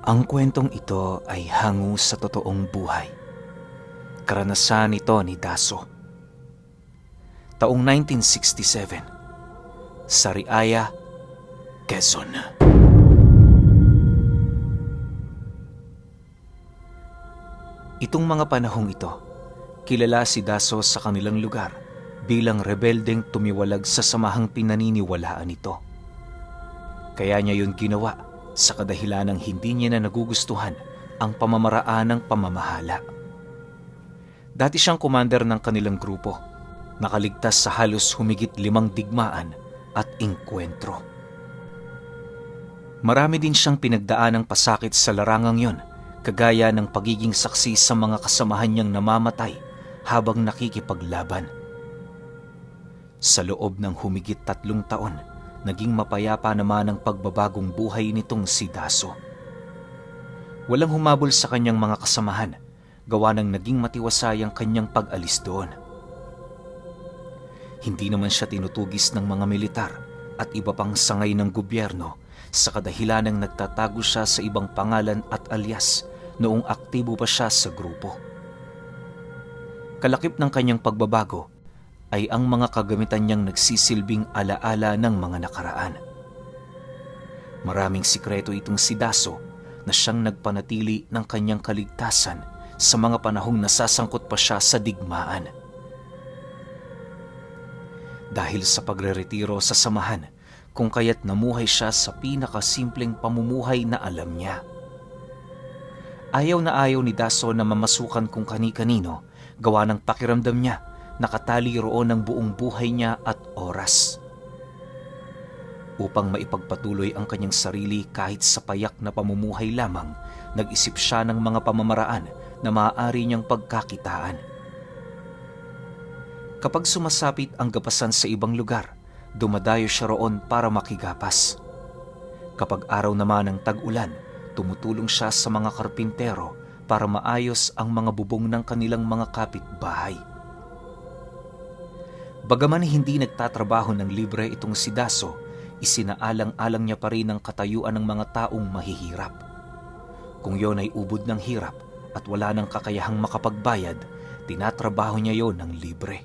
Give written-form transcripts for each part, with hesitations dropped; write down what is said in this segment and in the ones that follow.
Ang kwentong ito ay hango sa totoong buhay. Karanasan ito ni Daso. Taong 1967, sa Riaya, Quezon. Itong mga panahong ito, kilala si Daso sa kanilang lugar bilang rebeldeng tumiwalag sa samahang pinaniniwalaan nito. Kaya niya yun ginawa sa kadahilanang hindi niya na nagugustuhan ang pamamaraan ng pamamahala. Dati siyang commander ng kanilang grupo, nakaligtas sa halos humigit 5 digmaan at inkwentro. Marami din siyang pinagdaan ng pasakit sa larangang yon, kagaya ng pagiging saksi sa mga kasamahan niyang namamatay habang nakikipaglaban. Sa loob ng humigit 3 taon, naging mapayapa naman ang pagbabagong buhay nitong si Daso. Walang humabol sa kanyang mga kasamahan, gawa ng naging matiwasay ang kanyang pag-alis doon. Hindi naman siya tinutugis ng mga militar at iba pang sangay ng gobyerno sa kadahilanang nagtatago siya sa ibang pangalan at alias noong aktibo pa siya sa grupo. Kalakip ng kanyang pagbabago ay ang mga kagamitan niyang nagsisilbing alaala ng mga nakaraan. Maraming sikreto itong si Daso na siyang nagpanatili ng kanyang kaligtasan sa mga panahong nasasangkot pa siya sa digmaan. Dahil sa pagreretiro sa samahan, kung kaya't namuhay siya sa pinakasimpleng pamumuhay na alam niya. Ayaw na ayaw ni Daso na mamasukan kung kani-kanino, gawa ng pakiramdam niya nakatali roon ang buong buhay niya at oras. Upang maipagpatuloy ang kanyang sarili kahit sa payak na pamumuhay lamang, nag-isip siya ng mga pamamaraan na maaari niyang pagkakitaan. Kapag sumasapit ang gapasan sa ibang lugar, dumadayo siya roon para makigapas. Kapag araw naman ng tag-ulan, tumutulong siya sa mga karpintero para maayos ang mga bubong ng kanilang mga kapitbahay. Bagaman hindi nagtatrabaho ng libre itong si Daso, isinaalang-alang niya pa rin ang katayuan ng mga taong mahihirap. Kung yon ay ubod ng hirap at wala ng kakayahang makapagbayad, tinatrabaho niya yon ng libre.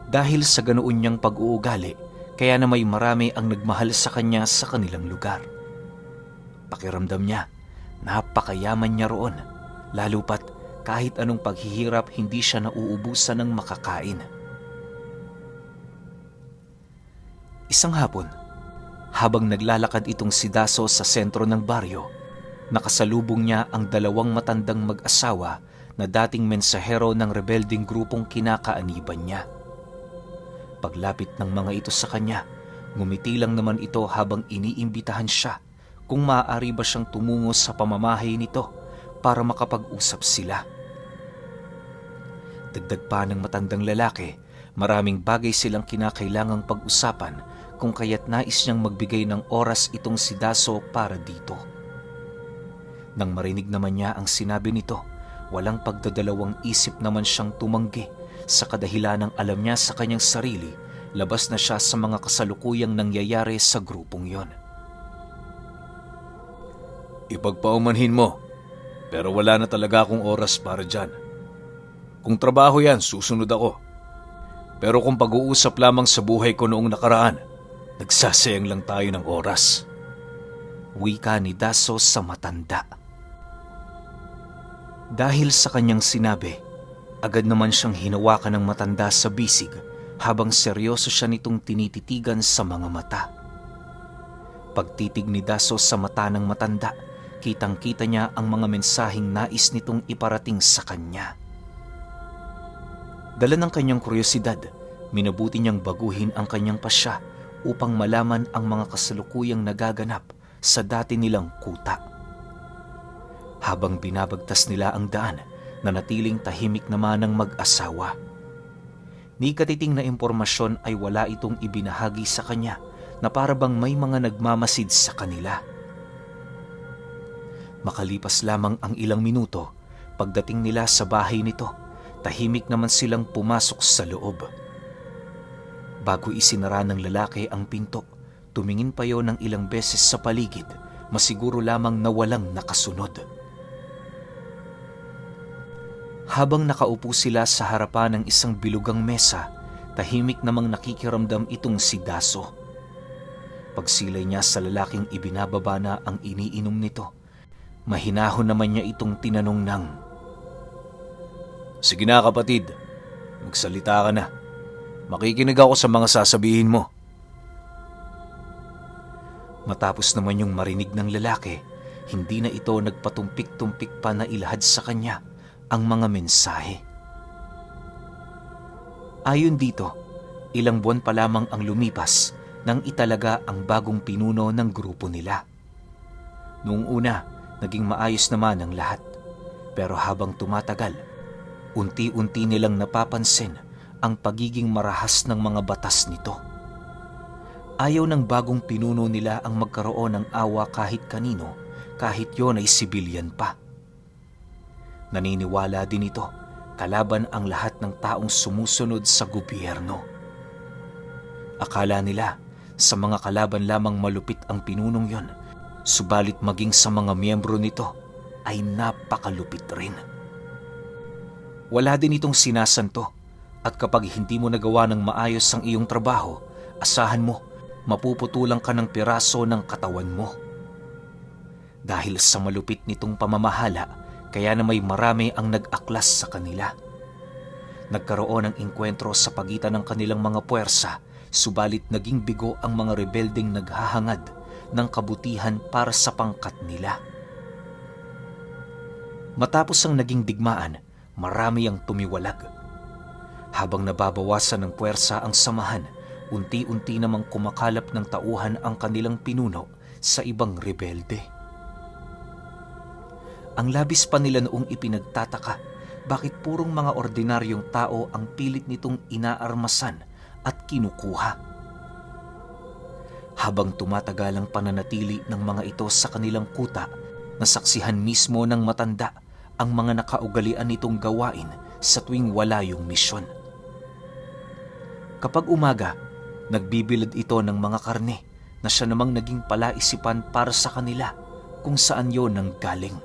Dahil sa ganoon niyang pag-uugali, kaya na may marami ang nagmahal sa kanya sa kanilang lugar. Pakiramdam niya, napakayaman niya roon, lalo pat kahit anong paghihirap hindi siya nauubusan ng makakain. Isang hapon, habang naglalakad itong si Daso sa sentro ng baryo, nakasalubong niya ang 2 matandang mag-asawa na dating mensahero ng rebelding grupong kinakaaniban niya. Paglapit ng mga ito sa kanya, ngumiti lang naman ito habang iniimbitahan siya kung maaari ba siyang tumungo sa pamamahay nito para makapag-usap sila. Dagdag pa ng matandang lalaki, maraming bagay silang kinakailangang pag-usapan kung kaya't nais niyang magbigay ng oras itong si Daso para dito. Nang marinig naman niya ang sinabi nito, walang pagdadalawang isip naman siyang tumanggi sa kadahilanang alam niya sa kanyang sarili, labas na siya sa mga kasalukuyang nangyayari sa grupong yon. Ipagpaumanhin mo, pero wala na talaga akong oras para dyan. Kung trabaho yan, susunod ako. Pero kung pag-uusap lamang sa buhay ko noong nakaraan, nagsasayang lang tayo ng oras. Wika ni Daso sa matanda. Dahil sa kanyang sinabi, agad naman siyang hinawakan ng matanda sa bisig habang seryoso siya nitong tinititigan sa mga mata. Pagtitig ni Daso sa mata ng matanda, kitang-kita niya ang mga mensaheng nais nitong iparating sa kanya. Dala ng kanyang kuryosidad, minabuti niyang baguhin ang kanyang pasya upang malaman ang mga kasalukuyang nagaganap sa dati nilang kuta. Habang binabagtas nila ang daan, nanatiling tahimik naman ang mag-asawa. Ni katiting na impormasyon ay wala itong ibinahagi sa kanya na para bang may mga nagmamasid sa kanila. Makalipas lamang ang ilang minuto, pagdating nila sa bahay nito, tahimik naman silang pumasok sa loob. Bago isinara ng lalaki ang pinto, tumingin pa yon ng ilang beses sa paligid masiguro lamang na walang nakasunod. Habang nakaupo sila sa harapan ng isang bilugang mesa, tahimik namang nakikiramdam itong si Daso. Pagsilay niya sa lalaking ibinababa na ang iniinom nito, mahinahon naman niya itong tinanong ng, Sige na kapatid, magsalita ka na. Makikinig ako sa mga sasabihin mo. Matapos naman yung marinig ng lalaki, hindi na ito nagpatumpik-tumpik pa na ilahad sa kanya ang mga mensahe. Ayon dito, ilang buwan pa lamang ang lumipas nang italaga ang bagong pinuno ng grupo nila. Noong una, naging maayos naman ang lahat. Pero habang tumatagal, unti-unti nilang napapansin ang pagiging marahas ng mga batas nito. Ayaw ng bagong pinuno nila ang magkaroon ng awa kahit kanino, kahit yon ay sibilyan pa. Naniniwala din ito, kalaban ang lahat ng taong sumusunod sa gobyerno. Akala nila, sa mga kalaban lamang malupit ang pinunong yon, subalit maging sa mga miyembro nito ay napakalupit rin. Wala din itong sinasanto, at kapag hindi mo nagawa ng maayos ang iyong trabaho, asahan mo, mapuputulan ka ng piraso ng katawan mo. Dahil sa malupit nitong pamamahala, kaya na may marami ang nag-aklas sa kanila. Nagkaroon ng engkwentro sa pagitan ng kanilang mga puwersa, subalit naging bigo ang mga rebeldeng naghahangad ng kabutihan para sa pangkat nila. Matapos ang naging digmaan, marami ang tumiwalag. Habang nababawasan ng puwersa ang samahan, unti-unti namang kumakalap ng tauhan ang kanilang pinuno sa ibang rebelde. Ang labis pa nila noong ipinagtataka, bakit purong mga ordinaryong tao ang pilit nitong inaarmasan at kinukuha. Habang tumatagal ang pananatili ng mga ito sa kanilang kuta, nasaksihan mismo ng matanda ang mga nakaugalian nitong gawain sa tuwing wala yung misyon. Kapag umaga, nagbibilad ito ng mga karne na siya namang naging palaisipan para sa kanila kung saan yon nang galing.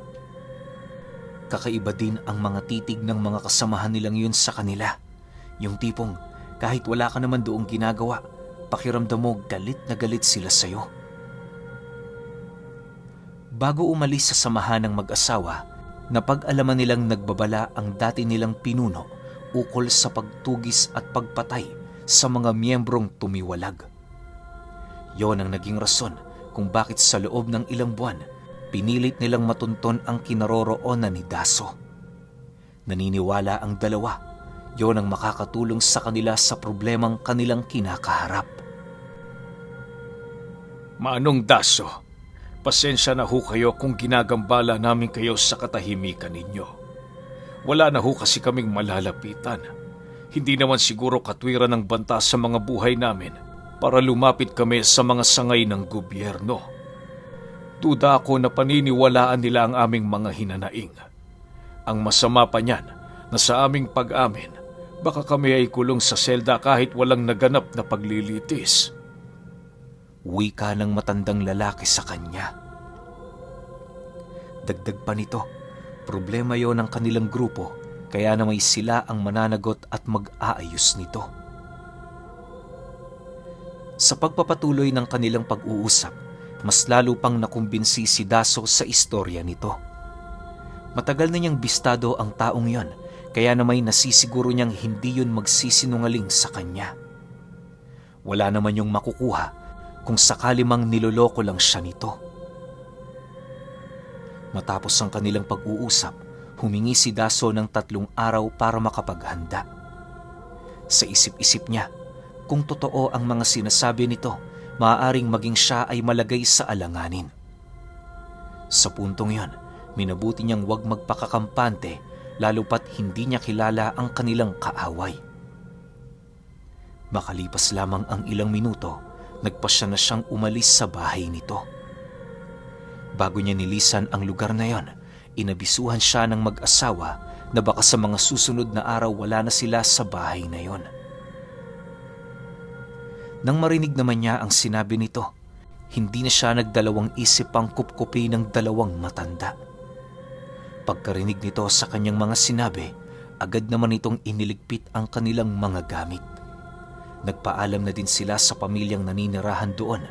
Kakaiba din ang mga titig ng mga kasamahan nilang yun sa kanila. Yung tipong kahit wala ka naman doong ginagawa, pakiramdam mo galit na galit sila sa'yo. Bago umalis sa samahan ng mag-asawa, napag-alaman nilang nagbabala ang dati nilang pinuno ukol sa pagtugis at pagpatay sa mga miyembrong tumiwalag. Yon ang naging rason kung bakit sa loob ng ilang buwan, pinilit nilang matunton ang kinaroroonan ni Daso. Naniniwala ang dalawa, yon ang makakatulong sa kanila sa problemang kanilang kinakaharap. Manong Daso, pasensya na ho kayo kung ginagambala namin kayo sa katahimikan ninyo. Wala na ho kasi kaming malalapitan. Hindi naman siguro katwiran ng banta sa mga buhay namin para lumapit kami sa mga sangay ng gobyerno. Duda ako na paniniwalaan nila ang aming mga hinanaing. Ang masama pa niyan na sa aming pag-amin, baka kami ay kulong sa selda kahit walang naganap na paglilitis. Wika ng matandang lalaki sa kanya. Dagdag pa nito, problema yon ng kanilang grupo, kaya na may sila ang mananagot at mag-aayos nito. Sa pagpapatuloy ng kanilang pag-uusap, mas lalo pang nakumbinsi si Daso sa istorya nito. Matagal na niyang bistado ang taong yon, kaya na may nasisiguro niyang hindi yun magsisinungaling sa kanya. Wala naman yung makukuha kung sakali mang niloloko lang siya nito. Matapos ang kanilang pag-uusap, humingi si Daso ng 3 araw para makapaghanda. Sa isip-isip niya, kung totoo ang mga sinasabi nito, maaaring maging siya ay malagay sa alanganin. Sa puntong yon, minabuti niyang huwag magpakakampante, lalo pat hindi niya kilala ang kanilang kaaway. Makalipas lamang ang ilang minuto, nagpasya na siyang umalis sa bahay nito. Bago niya nilisan ang lugar na yon, inabisuhan siya ng mag-asawa na baka sa mga susunod na araw wala na sila sa bahay na yon. Nang marinig naman niya ang sinabi nito, hindi na siya nagdalawang isip pang kupkupi ng dalawang matanda. Pagkarinig nito sa kanyang mga sinabi, agad naman itong iniligpit ang kanilang mga gamit. Nagpaalam na din sila sa pamilyang naninirahan doon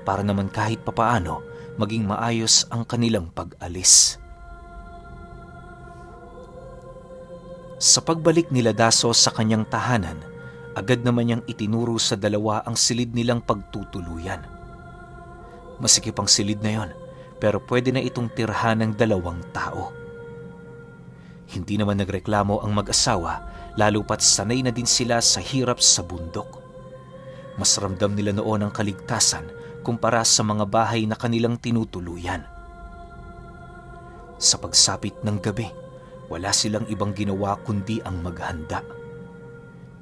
para naman kahit papaano maging maayos ang kanilang pag-alis. Sa pagbalik nila Daso sa kanyang tahanan, agad naman niyang itinuro sa dalawa ang silid nilang pagtutuluyan. Masikip ang silid na yon, pero pwede na itong tirhan ng 2 tao. Hindi naman nagreklamo ang mag-asawa, lalo pat sanay na din sila sa hirap sa bundok. Mas ramdam nila noon ang kaligtasan kumpara sa mga bahay na kanilang tinutuluyan. Sa pagsapit ng gabi, wala silang ibang ginawa kundi ang maghanda.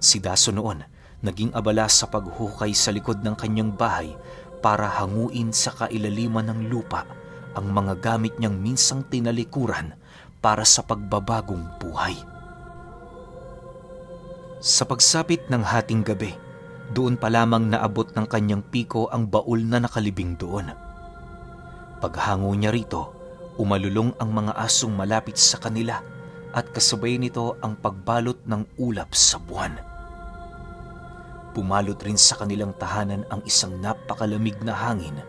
Si Daso noon naging abala sa paghukay sa likod ng kanyang bahay para hanguin sa kailaliman ng lupa ang mga gamit niyang minsang tinalikuran para sa pagbabagong buhay. Sa pagsapit ng hating gabi, doon pa lamang naabot ng kanyang piko ang baul na nakalibing doon. Paghango niya rito, umalulong ang mga asong malapit sa kanila at kasabay nito ang pagbalot ng ulap sa buwan. Pumalot rin sa kanilang tahanan ang isang napakalamig na hangin,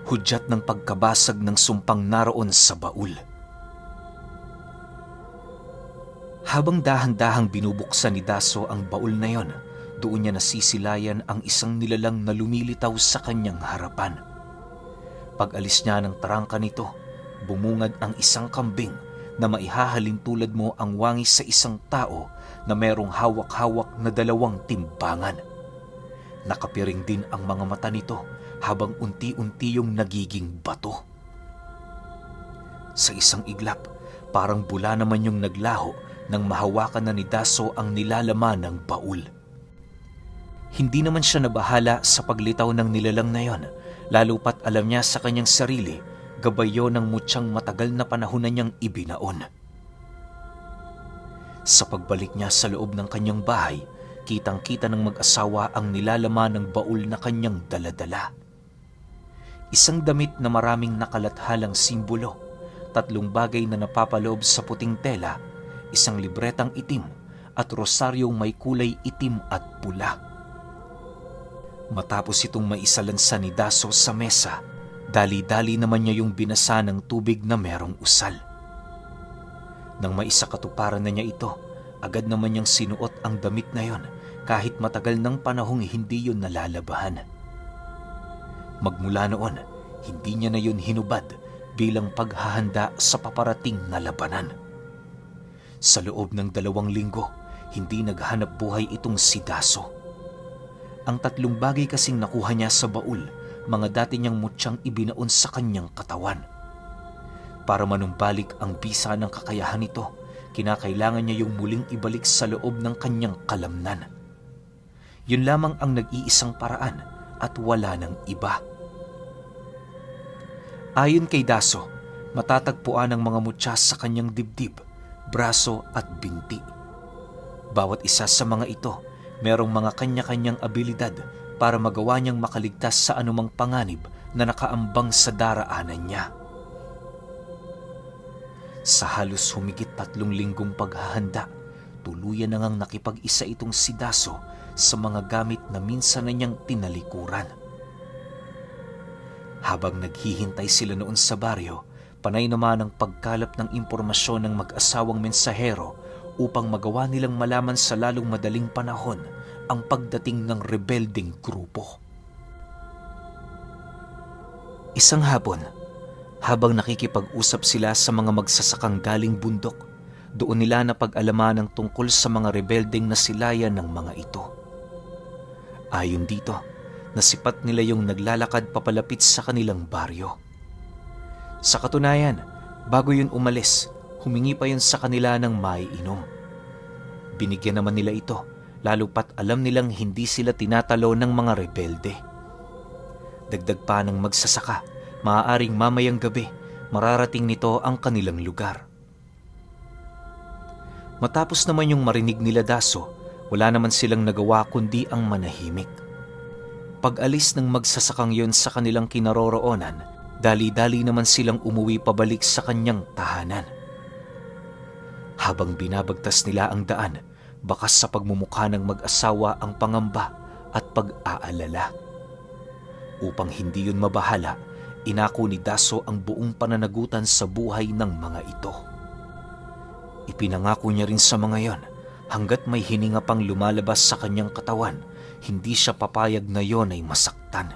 hudyat ng pagkabasag ng sumpang naroon sa baul. Habang dahan-dahang binubuksan ni Daso ang baul na yon, doon niya nasisilayan ang isang nilalang na lumilitaw sa kanyang harapan. Pag-alis niya ng tarangka nito, bumungad ang isang kambing na maihahalin tulad mo ang wangis sa isang tao na merong hawak-hawak na 2 timbangan. Nakapiring din ang mga mata nito habang unti-unti yung nagiging bato. Sa isang iglap, parang bula naman yung naglaho nang mahawakan na ni Daso ang nilalaman ng baul. Hindi naman siya nabahala sa paglitaw ng nilalang na yon, lalo pat alam niya sa kanyang sarili, gabay yon ng mutyang matagal na panahon na niyang ibinaon. Sa pagbalik niya sa loob ng kanyang bahay, kitang-kita ng mag-asawa ang nilalaman ng baul na kanyang daladala. Isang damit na maraming nakalathalang simbolo, 3 bagay na napapaloob sa puting tela, isang libretang itim at rosaryong may kulay itim at pula. Matapos itong maisalansa ni Daso sa mesa, dali-dali naman niya yung binasa ng tubig na merong usal. Nang maisakatuparan na niya ito, agad naman niyang sinuot ang damit na yon kahit matagal ng panahong hindi yun nalalabahan. Magmula noon, hindi niya na yun hinubad bilang paghahanda sa paparating na labanan. Sa loob ng 2 linggo, hindi naghanap buhay itong si Daso. Ang 3 bagay kasing nakuha niya sa baul, mga dati niyang mutyang ibinaon sa kanyang katawan. Para manumbalik ang bisa ng kakayahan nito, kinakailangan niya yung muling ibalik sa loob ng kanyang kalamnan. Yun lamang ang nag-iisang paraan at wala ng iba. Ayon kay Daso, matatagpuan ang mga mutya sa kanyang dibdib, braso at binti. Bawat isa sa mga ito, merong mga kanya-kanyang abilidad para magawa niyang makaligtas sa anumang panganib na nakaambang sa daraanan niya. Sa halos humigit 3 linggong paghahanda, tuluyan na ngang nakipag-isa itong si Daso sa mga gamit na minsan na niyang tinalikuran. Habang naghihintay sila noon sa baryo, panay naman ang pagkalap ng impormasyon ng mag-asawang mensahero upang magawa nilang malaman sa lalong madaling panahon ang pagdating ng rebelding grupo. Isang hapon, habang nakikipag-usap sila sa mga magsasakang galing bundok, doon nila napag-alaman ang tungkol sa mga rebelding nasilayan ng mga ito. Ayon dito, nasipat nila yung naglalakad papalapit sa kanilang baryo. Sa katunayan, bago yun umalis, humingi pa yun sa kanila ng maiinom. Binigyan naman nila ito, lalo pat alam nilang hindi sila tinatalo ng mga rebelde. Dagdag pa ng magsasaka, maaaring mamayang gabi, mararating nito ang kanilang lugar. Matapos naman yung marinig nila Daso, wala naman silang nagawa kundi ang manahimik. Pag-alis ng magsasakang yon sa kanilang kinaroroonan, dali-dali naman silang umuwi pabalik sa kanyang tahanan. Habang binabagtas nila ang daan, bakas sa pagmumukha ng mag-asawa ang pangamba at pag-aalala. Upang hindi yun mabahala, inako ni Daso ang buong pananagutan sa buhay ng mga ito. Ipinangako niya rin sa mga yon, hanggat may hininga pang lumalabas sa kanyang katawan, hindi siya papayag na yon ay masaktan.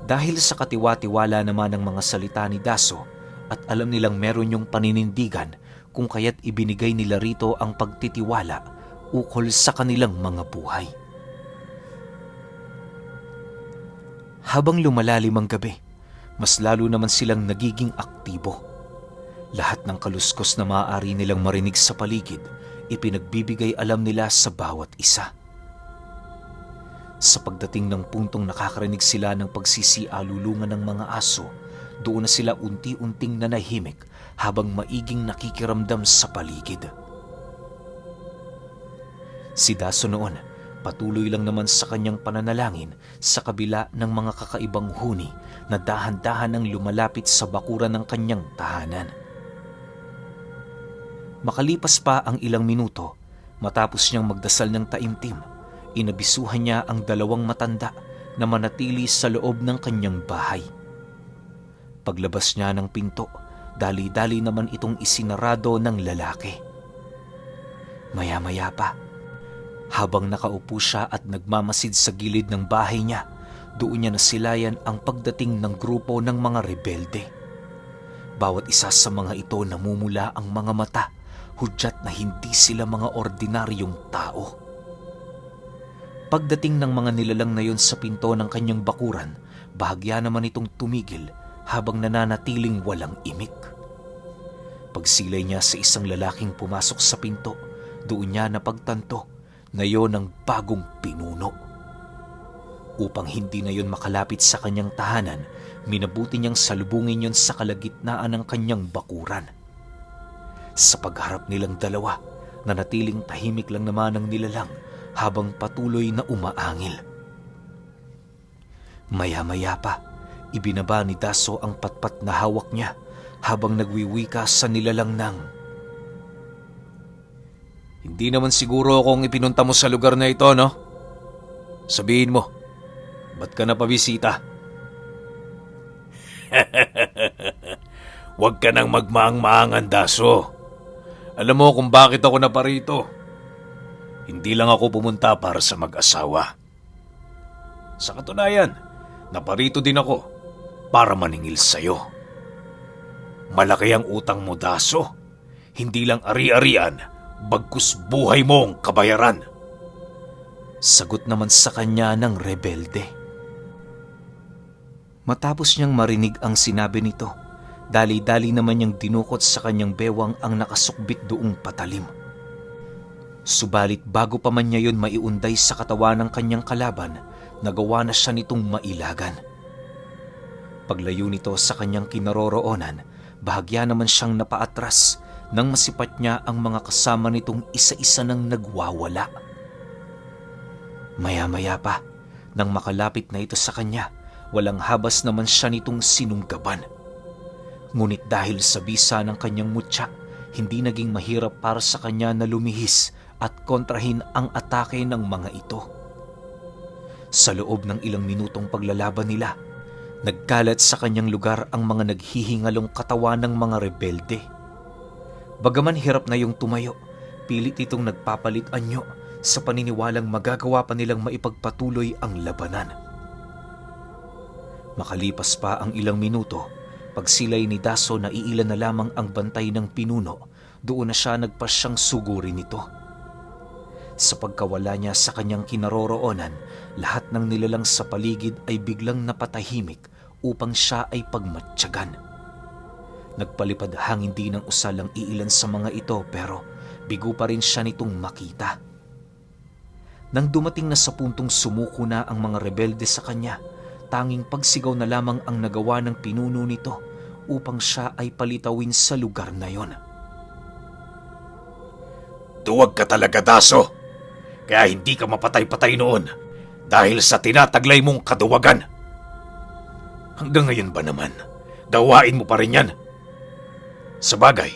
Dahil sa katiwa-tiwala naman ng mga salita ni Daso at alam nilang meron yung paninindigan kung kaya't ibinigay nila rito ang pagtitiwala ukol sa kanilang mga buhay. Habang lumalalim ang gabi, mas lalo naman silang nagiging aktibo. Lahat ng kaluskos na maaari nilang marinig sa paligid, ipinagbibigay alam nila sa bawat isa. Sa pagdating ng puntong nakakarinig sila ng pagsisialulungan ng mga aso, doon na sila unti-unting nanahimik habang maiging nakikiramdam sa paligid. Si Daso noon, patuloy lang naman sa kanyang pananalangin sa kabila ng mga kakaibang huni na dahan-dahan ang lumalapit sa bakuran ng kanyang tahanan. Makalipas pa ang ilang minuto, matapos niyang magdasal ng taimtim, inabisuhan niya ang 2 matanda na manatili sa loob ng kanyang bahay. Paglabas niya ng pinto, dali-dali naman itong isinarado ng lalaki. Maya-maya pa, habang nakaupo siya at nagmamasid sa gilid ng bahay niya, doon niya nasilayan ang pagdating ng grupo ng mga rebelde. Bawat isa sa mga ito namumula ang mga mata, hudyat na hindi sila mga ordinaryong tao. Pagdating ng mga nilalang na yon sa pinto ng kanyang bakuran, bahagya naman itong tumigil habang nananatiling walang imik. Pagsilay niya sa isang lalaking pumasok sa pinto, doon niya napagtanto na yon ang bagong pinuno. Upang hindi na yon makalapit sa kanyang tahanan, minabuti niyang salubungin yon sa kalagitnaan ng kanyang bakuran. Sa pagharap nilang dalawa, nanatiling tahimik lang naman ang nilalang habang patuloy na umaangil. Maya-maya pa, ibinaba ni Daso ang patpat na hawak niya habang nagwiwika sa nilalang ng, Hindi naman siguro akong ipinunta mo sa lugar na ito, no? Sabihin mo, ba't ka napabisita? Huwag ka nang magmaang-maangan, Daso. Alam mo kung bakit ako naparito. Hindi lang ako pumunta para sa mag-asawa. Sa katunayan, naparito din ako para maningil sa'yo. Malaki ang utang mo, Daso. Hindi lang ari-arian, bagkus buhay mo ang kabayaran. sagot naman sa kanya ng rebelde. Matapos niyang marinig ang sinabi nito, dali-dali naman niyang dinukot sa kanyang bewang ang nakasukbit doong patalim. Subalit bago pa man niya yun maiunday sa katawan ng kanyang kalaban, nagawa na siya nitong mailagan. Paglayo nito sa kanyang kinaroroonan, bahagya naman siyang napaatras nang masipat niya ang mga kasama nitong isa-isa nang nagwawala. Maya-maya pa, nang makalapit na ito sa kanya, walang habas naman siya nitong sinunggaban. Ngunit dahil sa bisa ng kanyang mutya, hindi naging mahirap para sa kanya na lumihis at kontrahin ang atake ng mga ito. Sa loob ng ilang minutong paglalaban nila, nagkalat sa kanyang lugar ang mga naghihingalong katawan ng mga rebelde. Bagaman hirap na yung tumayo, pilit itong nagpapalit anyo sa paniniwalang magagawa pa nilang maipagpatuloy ang labanan. Makalipas pa ang ilang minuto, pagsilay ni Daso na iilan na lamang ang bantay ng pinuno, doon na siya nagpasyang sugurin nito. Sa pagkawala niya sa kanyang kinaroroonan, lahat ng nilalang sa paligid ay biglang napatahimik upang siya ay pagmatyagan. Nagpalipad hangin din ng usal ang iilan sa mga ito pero bigo pa rin siya nitong makita. Nang dumating na sa puntong sumuko na ang mga rebelde sa kanya, tanging pagsigaw na lamang ang nagawa ng pinuno nito upang siya ay palitawin sa lugar na yon. Duwag ka talaga, Daso. Kaya hindi ka mapatay-patay noon. dahil sa tinataglay mong kaduwagan. Hanggang ngayon ba naman, gawain mo pa rin yan? Sabagay,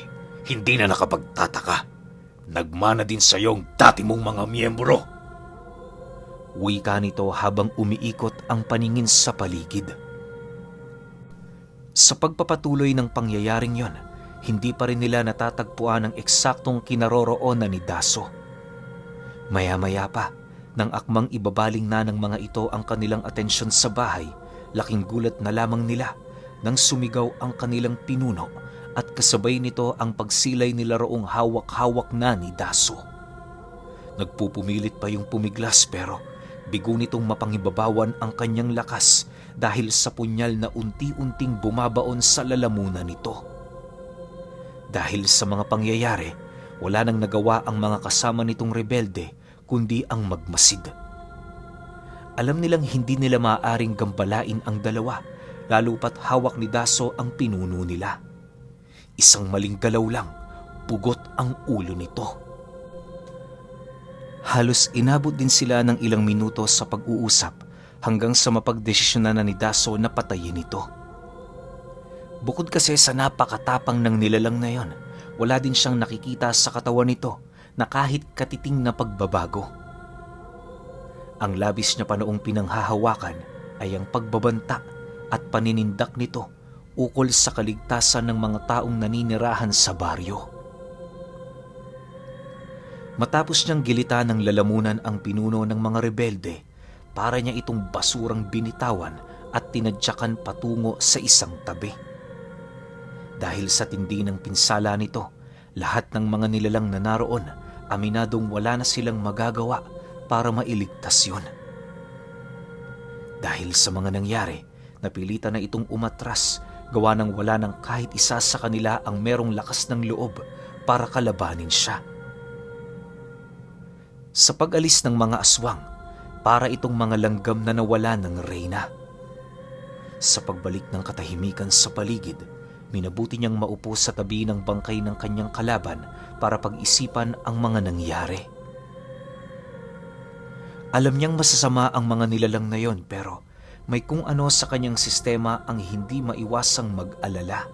hindi na nakapagtataka. Nagmana din sa iyong dati mong mga miyembro. Wika nito habang umiikot ang paningin sa paligid. Sa pagpapatuloy ng pangyayaring yon, hindi pa rin nila natatagpuan ang eksaktong kinaroroonan ni Daso. Maya-maya pa, nang akmang ibabaling na ng mga ito ang kanilang atensyon sa bahay, laking gulat na lamang nila nang sumigaw ang kanilang pinuno at kasabay nito ang pagsilay nila roong hawak-hawak na ni Daso. Nagpupumilit pa yung pumiglas pero bigo nitong mapangibabawan ang kanyang lakas dahil sa punyal na unti-unting bumabaon sa lalamunan nito. Dahil sa mga pangyayari, wala nang nagawa ang mga kasama nitong rebelde kundi ang magmasid. Alam nilang hindi nila maaaring gambalain ang dalawa, lalo pat hawak ni Daso ang pinuno nila. Isang maling galaw lang, pugot ang ulo nito. Halos inabot din sila ng ilang minuto sa pag-uusap hanggang sa mapagdesisyonan na ni Daso na patayin ito. Bukod kasi sa napakatapang ng nilalang na yon, wala din siyang nakikita sa katawan nito na kahit katiting na pagbabago. Ang labis niya pa noong pinanghahawakan ay ang pagbabanta at paninindak nito ukol sa kaligtasan ng mga taong naninirahan sa baryo. Matapos niyang gilitan ng lalamunan ang pinuno ng mga rebelde, para niya itong basurang binitawan at tinadyakan patungo sa isang tabi. Dahil sa tindi ng pinsala nito, lahat ng mga nilalang na naroon, aminadong wala na silang magagawa para mailigtas yun. Dahil sa mga nangyari, napilitan na itong umatras, gawa ng wala ng kahit isa sa kanila ang merong lakas ng loob para kalabanin siya. Sa pag-alis ng mga aswang, para itong mga langgam na nawala ng reyna. Sa pagbalik ng katahimikan sa paligid, minabuti niyang maupo sa tabi ng bangkay ng kanyang kalaban para pag-isipan ang mga nangyari. Alam niyang masasama ang mga nilalang na yon pero may kung ano sa kanyang sistema ang hindi maiwasang mag-alala.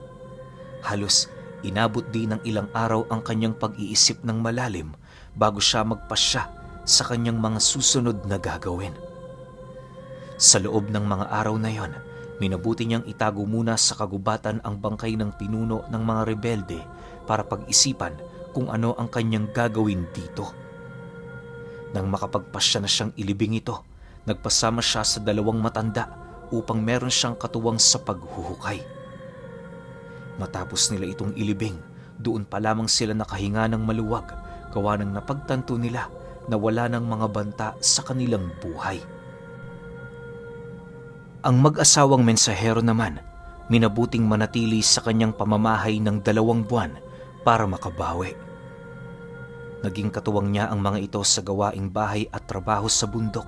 Halos inabot din ng ilang araw ang kanyang pag-iisip ng malalim bago siya magpasya sa kanyang mga susunod na gagawin. Sa loob ng mga araw na yon, minabuti niyang itago muna sa kagubatan ang bangkay ng pinuno ng mga rebelde para pag-isipan kung ano ang kanyang gagawin dito. Nang makapagpasya na siyang ilibing ito, nagpasama siya sa dalawang matanda upang meron siyang katuwang sa paghuhukay. Matapos nila itong ilibing, doon pa lamang sila nakahinga ng maluwag, gawa ng napagtanto nila na wala ng mga banta sa kanilang buhay. Ang mag-asawang mensahero naman, minabuting manatili sa kanyang pamamahay ng 2 buwan para makabawi. Naging katuwang niya ang mga ito sa gawaing bahay at trabaho sa bundok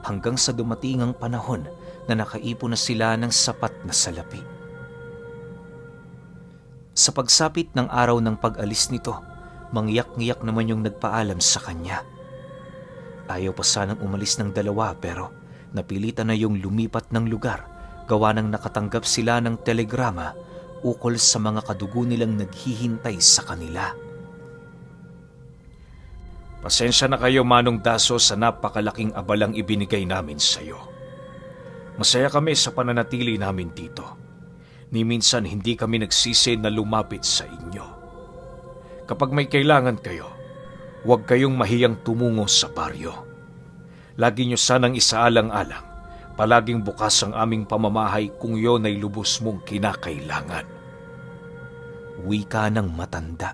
hanggang sa dumating ang panahon na nakaipon na sila ng sapat na salapi. Sa pagsapit ng araw ng pag-alis nito, mangyak-ngiyak naman yung nagpaalam sa kanya. Ayaw pa sanang umalis ng 2 pero napilitan na yung lumipat ng lugar gawa ng nakatanggap sila ng telegrama ukol sa mga kadugo nilang naghihintay sa kanila. Pasensya na kayo, Manong Daso, sa napakalaking abalang ibinigay namin sa iyo. Masaya kami sa pananatili namin dito. Ni minsan hindi kami nagsisi na lumapit sa inyo. Kapag may kailangan kayo, huwag kayong mahiyang tumungo sa baryo. Lagi niyo sanang isaalang-alang, palaging bukas ang aming pamamahay kung yon ay lubos mong kinakailangan. Wika ng matanda.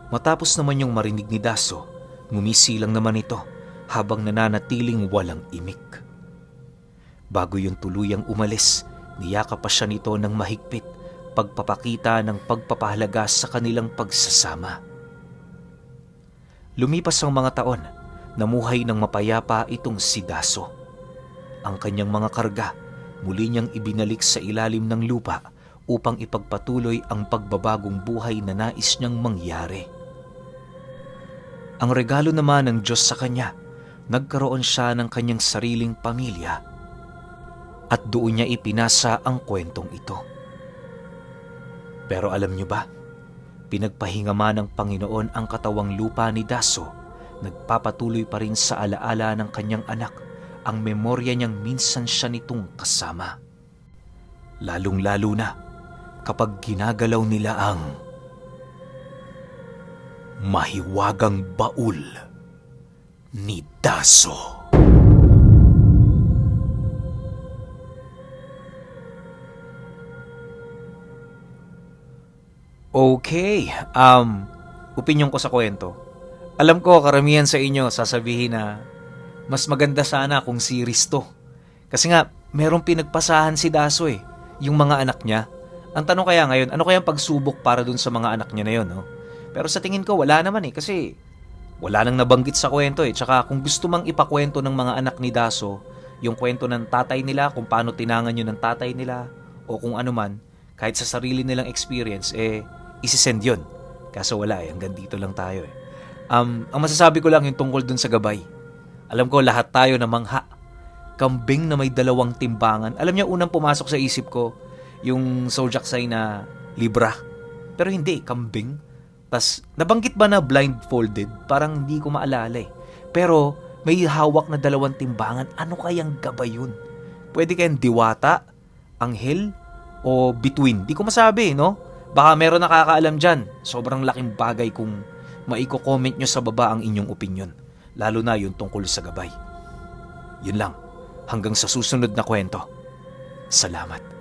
Matapos naman yung marinig ni Daso, ngumisi lang naman ito habang nananatiling walang imik. Bago yung tuluyang umalis, niyakap pa siya nito ng mahigpit, pagpapakita ng pagpapahalaga sa kanilang pagsasama. Lumipas ang mga taon, namuhay ng mapayapa itong si Daso. Ang kanyang mga karga, muli niyang ibinalik sa ilalim ng lupa upang ipagpatuloy ang pagbabagong buhay na nais niyang mangyari. Ang regalo naman ng Diyos sa kanya, nagkaroon siya ng kanyang sariling pamilya at doon niya ipinasa ang kwentong ito. Pero alam niyo ba, pinagpahinga man ng Panginoon ang katawang lupa ni Daso, nagpapatuloy pa rin sa alaala ng kanyang anak ang memorya niyang minsan siya nitong kasama. Lalong-lalo na kapag ginagalaw nila ang mahiwagang baul ni Daso. Okay, opinyon ko sa kwento. Alam ko karamihan sa inyo sasabihin na mas maganda sana kung series to. Kasi nga, merong pinagpasahan si Daso yung mga anak niya. Ang tanong kaya ngayon, ano kayang pagsubok para dun sa mga anak niya na yun, no? Pero sa tingin ko, wala naman kasi wala nang nabanggit sa kwento Tsaka kung gusto mang ipakwento ng mga anak ni Daso, yung kwento ng tatay nila, kung paano tinangan yun ng tatay nila, o kung ano man, kahit sa sarili nilang experience, isisend yun. Kaso wala hanggang dito lang tayo Ang masasabi ko lang yung tungkol dun sa gabay. Alam ko lahat tayo na mangha. Kambing na may 2 timbangan. Alam niyo, unang pumasok sa isip ko, yung zodiac sign na Libra. Pero hindi, kambing. Tas, nabanggit ba na blindfolded? Parang hindi ko maalala Pero, may hawak na 2 timbangan. Ano kayang gabay yun? Pwede kayang diwata, anghel, o between. Di ko masabi, no? Baka meron nakakaalam dyan. Sobrang laking bagay kung maiko-comment nyo sa baba ang inyong opinion. Lalo na yung tungkol sa gabay. Yun lang. Hanggang sa susunod na kwento. Salamat.